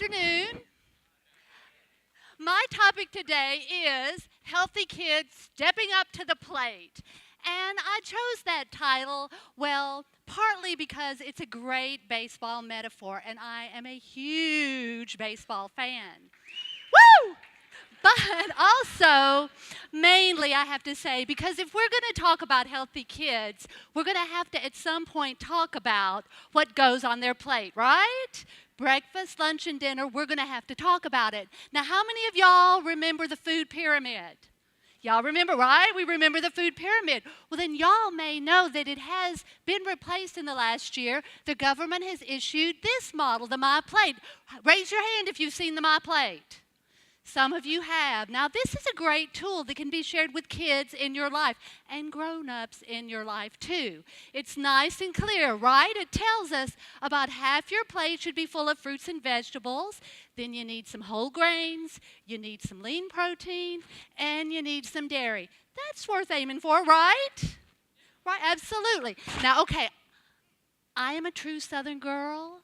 afternoon. My topic today is Healthy Kids Stepping Up to the Plate. And I chose that title, well, partly because it's a great baseball metaphor, and I am a huge baseball fan. Woo! But also, mainly, I have to say, because if we're going to talk about healthy kids, we're going to have to, at some point, talk about what goes on their plate, right? Breakfast, lunch, and dinner, we're going to have to talk about it. Now, how many of y'all remember the food pyramid? Y'all remember, right? We remember the food pyramid. Well, then y'all may know that it has been replaced in the last year. The government has issued this model, the My Plate. Raise your hand if you've seen the My Plate. Some of you have. Now, this is a great tool that can be shared with kids in your life and grown-ups in your life, too. It's nice and clear, right? It tells us about half your plate should be full of fruits and vegetables. Then you need some whole grains, you need some lean protein, and you need some dairy. That's worth aiming for, right? Right, absolutely. Now, okay, I am a true Southern girl.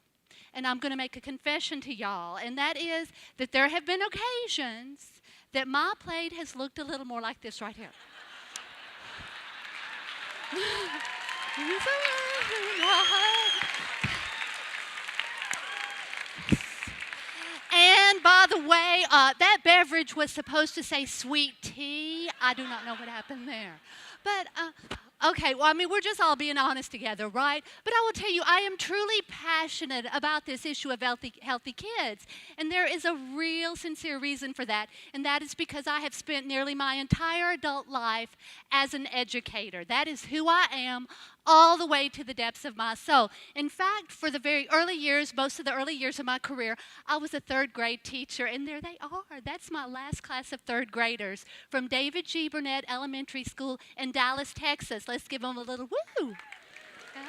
And I'm going to make a confession to y'all, and that is that there have been occasions that my plate has looked a little more like this right here. And by the way, that beverage was supposed to say sweet tea. I do not know what happened there. But okay, well, I mean, we're just all being honest together, right? But I will tell you, I am truly passionate about this issue of healthy kids. And there is a real sincere reason for that. And that is because I have spent nearly my entire adult life as an educator. That is who I am, all the way to the depths of my soul. In fact, for the very early years, most of the early years of my career, I was a third grade teacher, and there they are. That's my last class of third graders from David G. Burnett Elementary School in Dallas, Texas. Let's give them a little woo. Yeah.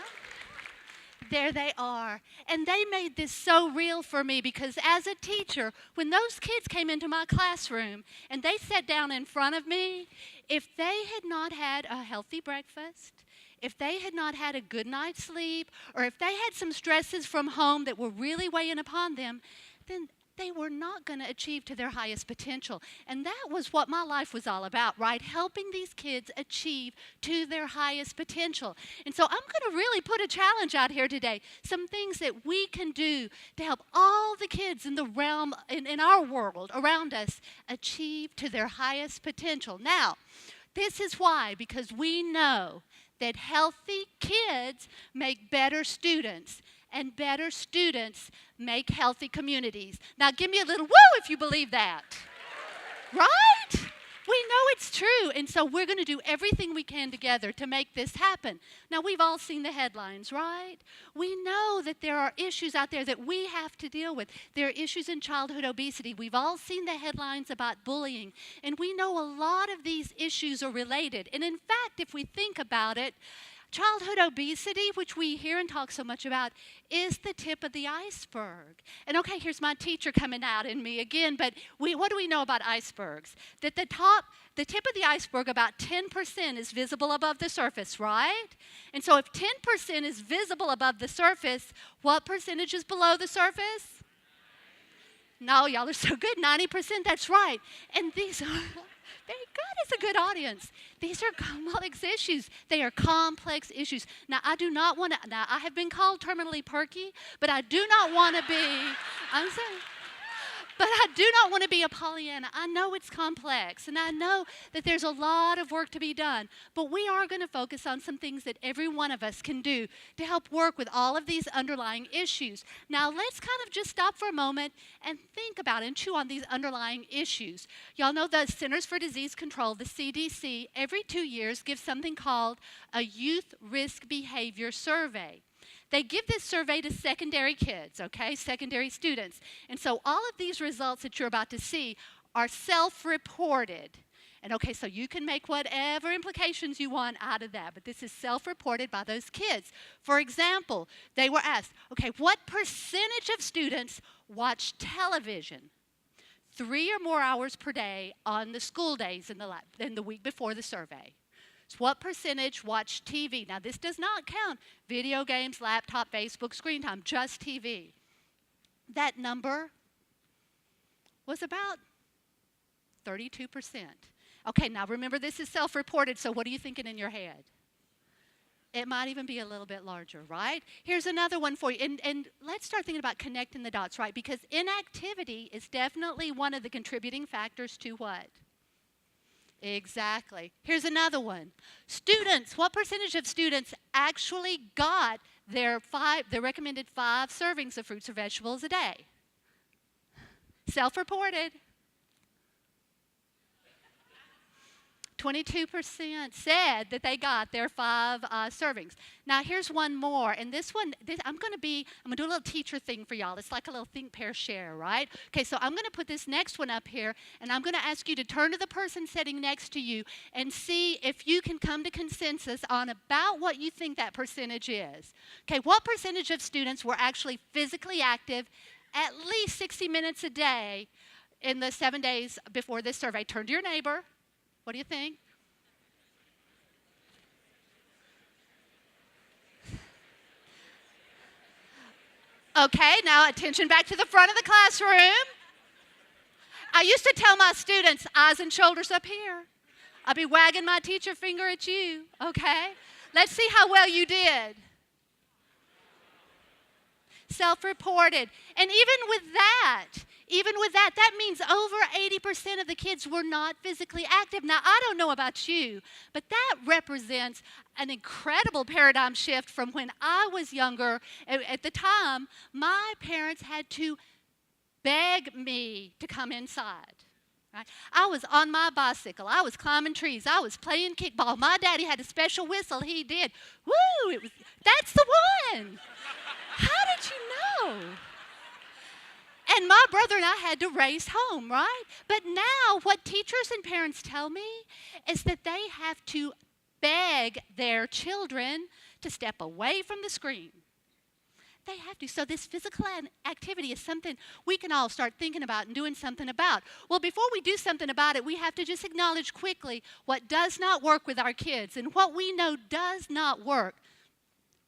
There they are. And they made this so real for me because as a teacher, when those kids came into my classroom and they sat down in front of me, if they had not had a healthy breakfast, if they had not had a good night's sleep, or if they had some stresses from home that were really weighing upon them, then they were not going to achieve to their highest potential. And that was what my life was all about, right? Helping these kids achieve to their highest potential. And so I'm going to really put a challenge out here today, some things that we can do to help all the kids in the realm, in our world around us, achieve to their highest potential. Now, this is why, because we know that healthy kids make better students, and better students make healthy communities. Now, give me a little woo if you believe that. Right? We know it's true, and so we're going to do everything we can together to make this happen. Now, we've all seen the headlines, right? We know that there are issues out there that we have to deal with. There are issues in childhood obesity. We've all seen the headlines about bullying, and we know a lot of these issues are related. And in fact, if we think about it, childhood obesity, which we hear and talk so much about, is the tip of the iceberg. And okay, here's my teacher coming out in me again, but what do we know about icebergs? That the tip of the iceberg, about 10% is visible above the surface, right? And so if 10% is visible above the surface, what percentage is below the surface? No, y'all are so good, 90%, that's right. And these are... Very good. It's a good audience. These are complex issues. They are complex issues. Now, I do not want to, now, I have been called terminally perky, but I do not want to be, I'm saying, but I do not want to be a Pollyanna. I know it's complex, and I know that there's a lot of work to be done, but we are going to focus on some things that every one of us can do to help work with all of these underlying issues. Now, let's kind of just stop for a moment and think about and chew on these underlying issues. Y'all know the Centers for Disease Control, the CDC, every 2 years gives something called a Youth Risk Behavior Survey. They give this survey to secondary kids, okay, secondary students. And so all of these results that you're about to see are self-reported. And okay, so you can make whatever implications you want out of that, but this is self-reported by those kids. For example, they were asked, okay, what percentage of students watch television 3 or more hours per day on the school days in the week before the survey? So what percentage watch TV? Now, this does not count video games, laptop, Facebook, screen time, just TV. That number was about 32%. Okay, now remember this is self-reported, so what are you thinking in your head? It might even be a little bit larger, right? Here's another one for you. And let's start thinking about connecting the dots, right? Because inactivity is definitely one of the contributing factors to what? Exactly. Here's another one. Students, what percentage of students actually got their recommended 5 servings of fruits or vegetables a day? Self-reported. 22% said that they got their 5 servings. Now here's one more, and this one, I'm gonna do a little teacher thing for y'all. It's like a little think, pair, share, right? Okay, so I'm gonna put this next one up here, and I'm gonna ask you to turn to the person sitting next to you and see if you can come to consensus on about what you think that percentage is. Okay, what percentage of students were actually physically active at least 60 minutes a day in the 7 days before this survey? Turn to your neighbor. What do you think? Okay, now attention back to the front of the classroom. I used to tell my students, eyes and shoulders up here. I'll be wagging my teacher finger at you, okay? Let's see how well you did. Self-reported. And even with that, that means over 80% of the kids were not physically active. Now, I don't know about you, but that represents an incredible paradigm shift from when I was younger. At the time, my parents had to beg me to come inside. Right? I was on my bicycle. I was climbing trees. I was playing kickball. My daddy had a special whistle he did. Woo! That's the one. How did you know? And my brother and I had to race home, right? But now what teachers and parents tell me is that they have to beg their children to step away from the screen. They have to. So this physical activity is something we can all start thinking about and doing something about. Well, before we do something about it, we have to just acknowledge quickly what does not work with our kids and what we know does not work.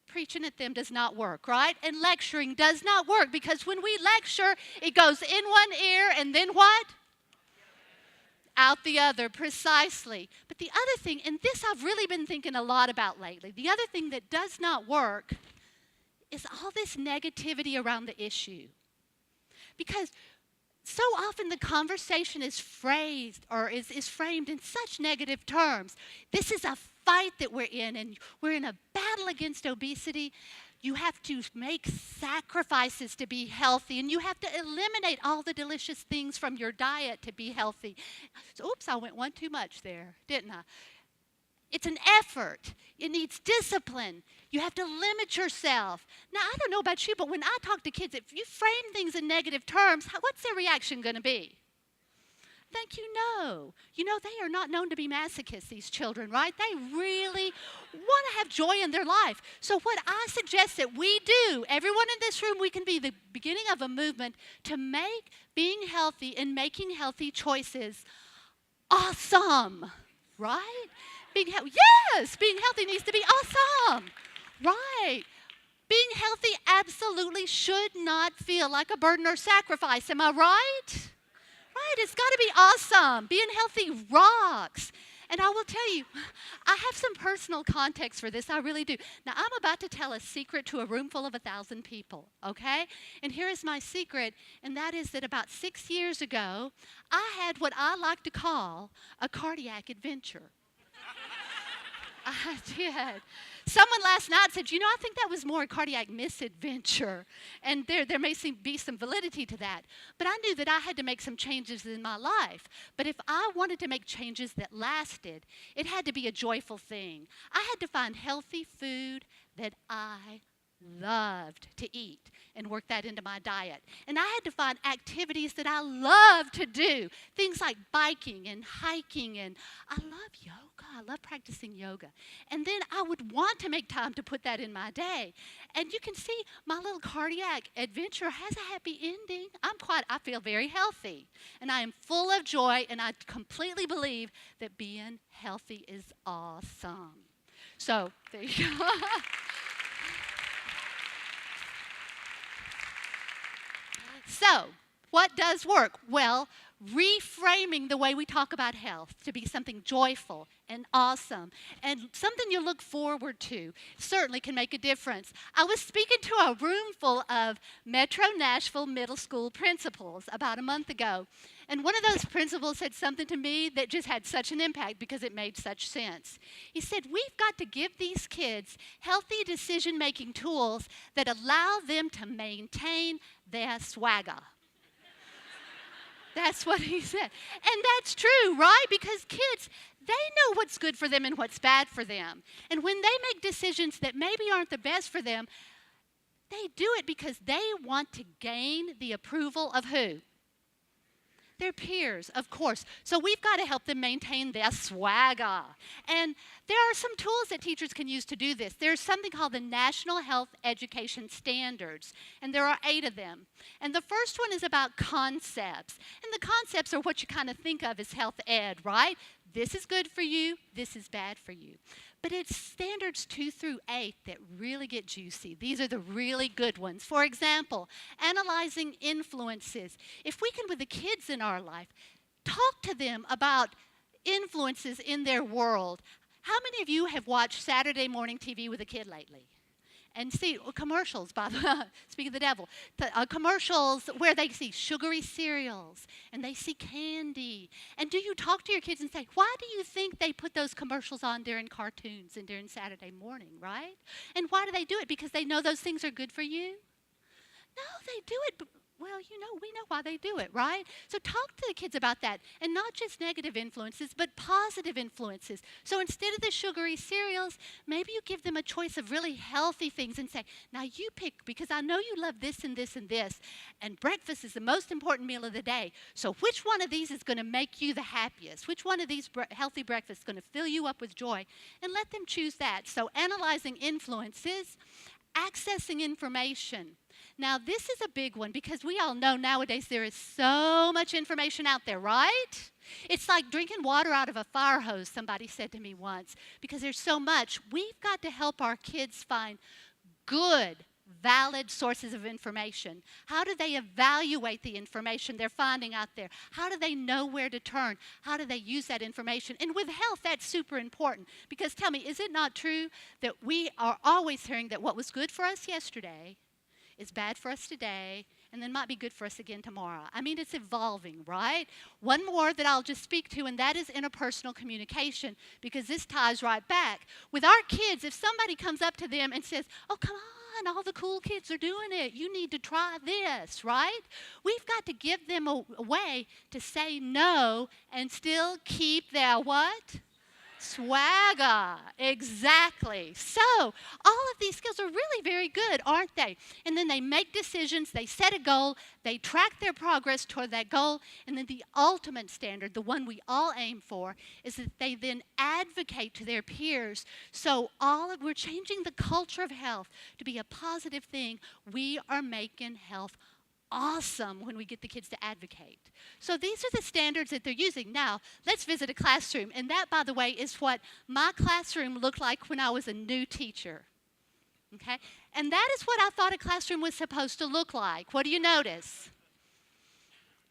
Preaching at them does not work, right? And lecturing does not work because when we lecture, it goes in one ear and then what? Out the other, precisely. But the other thing, and this I've really been thinking a lot about lately, the other thing that does not work is all this negativity around the issue. Because so often the conversation is phrased or is framed in such negative terms. This is a fight that we're in, and we're in a battle against obesity. You have to make sacrifices to be healthy, and you have to eliminate all the delicious things from your diet to be healthy. So, oops, I went one too much there, didn't I? It's an effort. It needs discipline. You have to limit yourself. Now, I don't know about you, but when I talk to kids, if you frame things in negative terms, what's their reaction going to be? Think you know. You know, they are not known to be masochists, these children, right? They really want to have joy in their life. So what I suggest that we do, everyone in this room, we can be the beginning of a movement to make being healthy and making healthy choices awesome, right? Being healthy needs to be awesome, right? Being healthy absolutely should not feel like a burden or sacrifice. Am I right? Right, it's got to be awesome. Being healthy rocks. And I will tell you, I have some personal context for this. I really do. Now, I'm about to tell a secret to a room full of 1,000 people, okay? And here is my secret, and that is that about 6 years ago, I had what I like to call a cardiac adventure. I did. Someone last night said, you know, I think that was more a cardiac misadventure. And there may be some validity to that. But I knew that I had to make some changes in my life. But if I wanted to make changes that lasted, it had to be a joyful thing. I had to find healthy food that I loved to eat and work that into my diet. And I had to find activities that I love to do. Things like biking and hiking, and I love yoga. I love practicing yoga. And then I would want to make time to put that in my day. And you can see my little cardiac adventure has a happy ending. I feel very healthy. And I am full of joy, and I completely believe that being healthy is awesome. So, there you go. So, What does work? Well, reframing the way we talk about health to be something joyful and awesome and something you look forward to certainly can make a difference. I was speaking to a room full of Metro Nashville middle school principals about a month ago, and one of those principals said something to me that just had such an impact because it made such sense. He said, we've got to give these kids healthy decision-making tools that allow them to maintain their swagger. That's what he said. And that's true, right? Because kids, they know what's good for them and what's bad for them. And when they make decisions that maybe aren't the best for them, they do it because they want to gain the approval of who? Their peers, of course. So we've got to help them maintain their swagger. And there are some tools that teachers can use to do this. There's something called the National Health Education Standards, and there are 8 of them. And the first one is about concepts. And the concepts are what you kind of think of as health ed, right? This is good for you, this is bad for you. But it's standards 2 through 8 that really get juicy. These are the really good ones. For example, analyzing influences. If we can, with the kids in our life, talk to them about influences in their world. How many of you have watched Saturday morning TV with a kid lately? And see commercials, by the way, speak of the devil, commercials where they see sugary cereals and they see candy. And do you talk to your kids and say, why do you think they put those commercials on during cartoons and during Saturday morning, right? And why do they do it? Because they know those things are good for you? No, they do it. Well, you know, we know why they do it, right? So talk to the kids about that. And not just negative influences, but positive influences. So instead of the sugary cereals, maybe you give them a choice of really healthy things and say, now you pick, because I know you love this and this and this, and breakfast is the most important meal of the day. So which one of these is going to make you the happiest? Which one of these healthy breakfasts is going to fill you up with joy? And let them choose that. So analyzing influences, accessing information. Now, this is a big one because we all know nowadays there is so much information out there, right? It's like drinking water out of a fire hose, somebody said to me once, because there's so much. We've got to help our kids find good, valid sources of information. How do they evaluate the information they're finding out there? How do they know where to turn? How do they use that information? And with health, that's super important because tell me, is it not true that we are always hearing that what was good for us yesterday is bad for us today, and then might be good for us again tomorrow? I mean, it's evolving, right? One more that I'll just speak to, and that is interpersonal communication, because this ties right back. With our kids, if somebody comes up to them and says, oh, come on, all the cool kids are doing it. You need to try this, right? We've got to give them a way to say no and still keep their what? Swagger, exactly. So all of these skills are really very good, aren't they? And then they make decisions, they set a goal, they track their progress toward that goal, and then the ultimate standard, the one we all aim for, is that they then advocate to their peers. So we're changing the culture of health to be a positive thing. We are making health awesome when we get the kids to advocate. So these are the standards that they're using. Now, let's visit a classroom. And that, by the way, is what my classroom looked like when I was a new teacher. Okay? And that is what I thought a classroom was supposed to look like. What do you notice?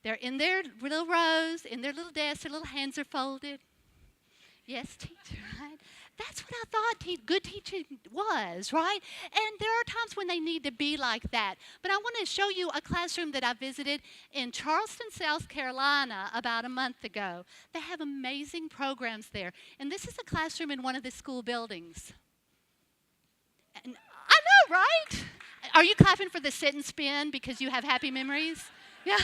They're in their little rows, in their little desks, their little hands are folded. Yes, teacher, right? That's what I thought good teaching was, right? And there are times when they need to be like that. But I want to show you a classroom that I visited in Charleston, South Carolina about a month ago. They have amazing programs there. And this is a classroom in one of the school buildings. And I know, right? Are you clapping for the sit and spin because you have happy memories? Yeah.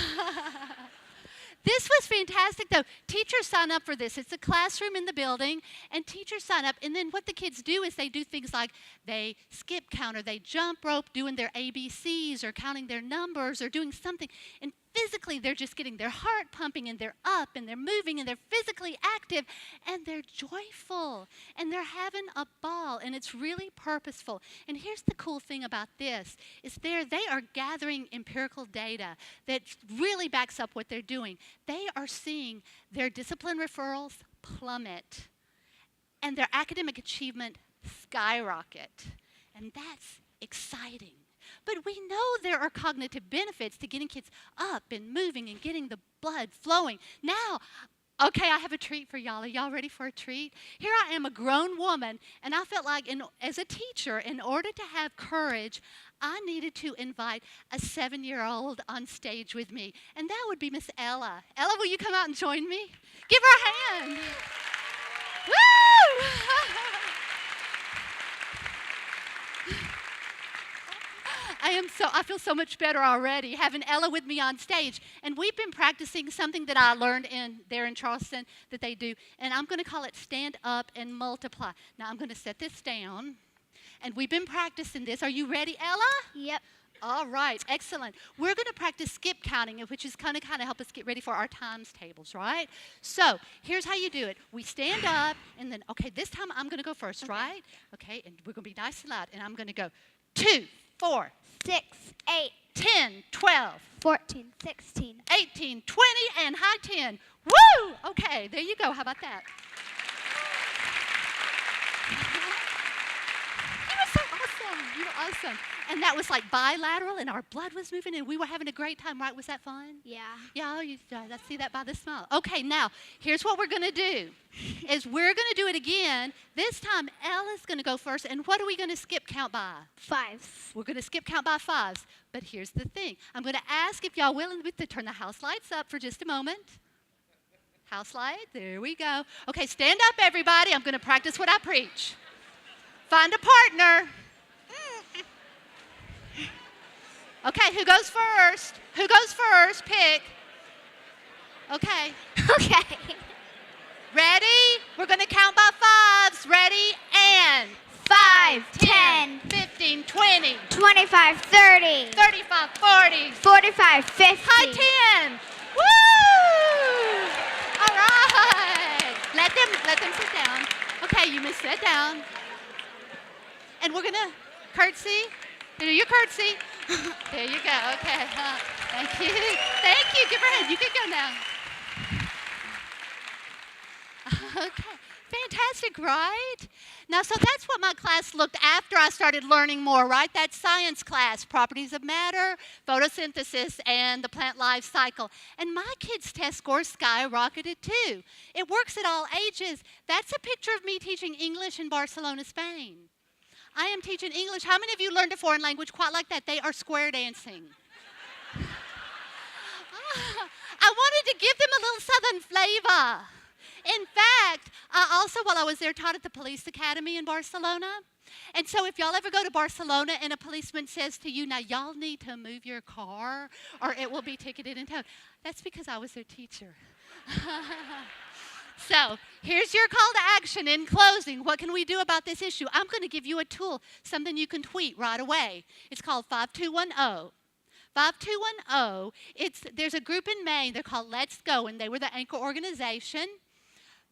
This was fantastic, though. Teachers sign up for this. It's a classroom in the building, and teachers sign up. And then what the kids do is they do things like they skip count or they jump rope doing their ABCs or counting their numbers or doing something. And physically, they're just getting their heart pumping, and they're up, and they're moving, and they're physically active, and they're joyful, and they're having a ball, and it's really purposeful. And here's the cool thing about this, is they are gathering empirical data that really backs up what they're doing. They are seeing their discipline referrals plummet, and their academic achievement skyrocket, and that's exciting. But we know there are cognitive benefits to getting kids up and moving and getting the blood flowing. Now, okay, I have a treat for y'all. Are y'all ready for a treat? Here I am, a grown woman, and I felt like as a teacher, in order to have courage, I needed to invite a 7-year-old on stage with me, and that would be Miss Ella. Ella, will you come out and join me? Give her a hand. Woo! I feel so much better already having Ella with me on stage. And we've been practicing something that I learned there in Charleston that they do. And I'm going to call it stand up and multiply. Now I'm going to set this down. And we've been practicing this. Are you ready, Ella? Yep. All right, excellent. We're going to practice skip counting, which is kind of help us get ready for our times tables, right? So here's how you do it. We stand up, and then, okay, this time I'm going to go first, Okay. right? Okay, and we're going to be nice and loud, and I'm going to go 2, 4, 6, 8, 10, 12, 14, 16. 18, 20, and high 10. Woo! Okay, there you go. How about that? You were so awesome. You were awesome. And that was like bilateral, and our blood was moving, and we were having a great time, right? Was that fun? Yeah. Yeah, I see that by the smile. Okay, now, here's what we're going to do. Is we're going to do it again. This time, Ella's going to go first, and what are we going to skip count by? 5. We're going to skip count by 5s. But here's the thing. I'm going to ask if y'all willing to turn the house lights up for just a moment. House light, there we go. Okay, stand up, everybody. I'm going to practice what I preach. Find a partner. Okay, who goes first? Who goes first? Pick. Okay. Okay. Ready? We're going to count by 5s. Ready? And 5, 10, 15, 20, 25, 30, 35, 40, 45, 50. high 10. Woo! All right. Let them sit down. Okay, you may sit down. And we're going to curtsy. Do your curtsy. There you go. Okay. Thank you. Thank you. Give her a hand. You can go now. Okay. Fantastic, right? Now, so that's what my class looked after I started learning more, right? That science class, properties of matter, photosynthesis, and the plant life cycle. And my kids' test scores skyrocketed too. It works at all ages. That's a picture of me teaching English in Barcelona, Spain. I am teaching English. How many of you learned a foreign language quite like that? They are square dancing. I wanted to give them a little southern flavor. In fact, I also, while I was there, taught at the Police Academy in Barcelona. And so if y'all ever go to Barcelona and a policeman says to you, now y'all need to move your car or it will be ticketed and towed, that's because I was their teacher. So here's your call to action in closing. What can we do about this issue? I'm going to give you a tool, something you can tweet right away. It's called 5210. 5210, there's a group in Maine, they're called Let's Go, and they were the anchor organization.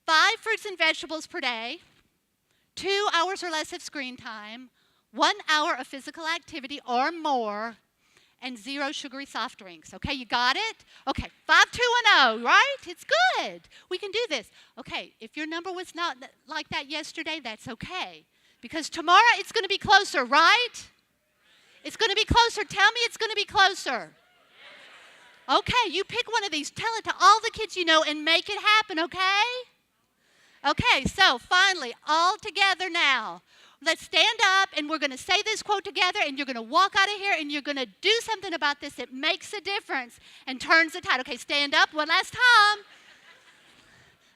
5 fruits and vegetables per day, 2 hours or less of screen time, 1 hour of physical activity or more, and 0 sugary soft drinks. Okay, you got it? Okay, 5210, right? It's good. We can do this. Okay, if your number was not like that yesterday, that's okay. Because tomorrow it's going to be closer, right? It's going to be closer. Tell me it's going to be closer. Okay, you pick one of these. Tell it to all the kids you know and make it happen, okay? Okay, so finally, all together now. Let's stand up, and we're going to say this quote together, and you're going to walk out of here, and you're going to do something about this that makes a difference and turns the tide. Okay, stand up one last time.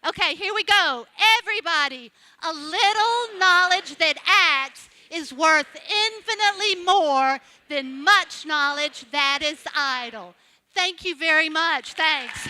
Okay, here we go. Everybody, a little knowledge that acts is worth infinitely more than much knowledge that is idle. Thank you very much. Thanks.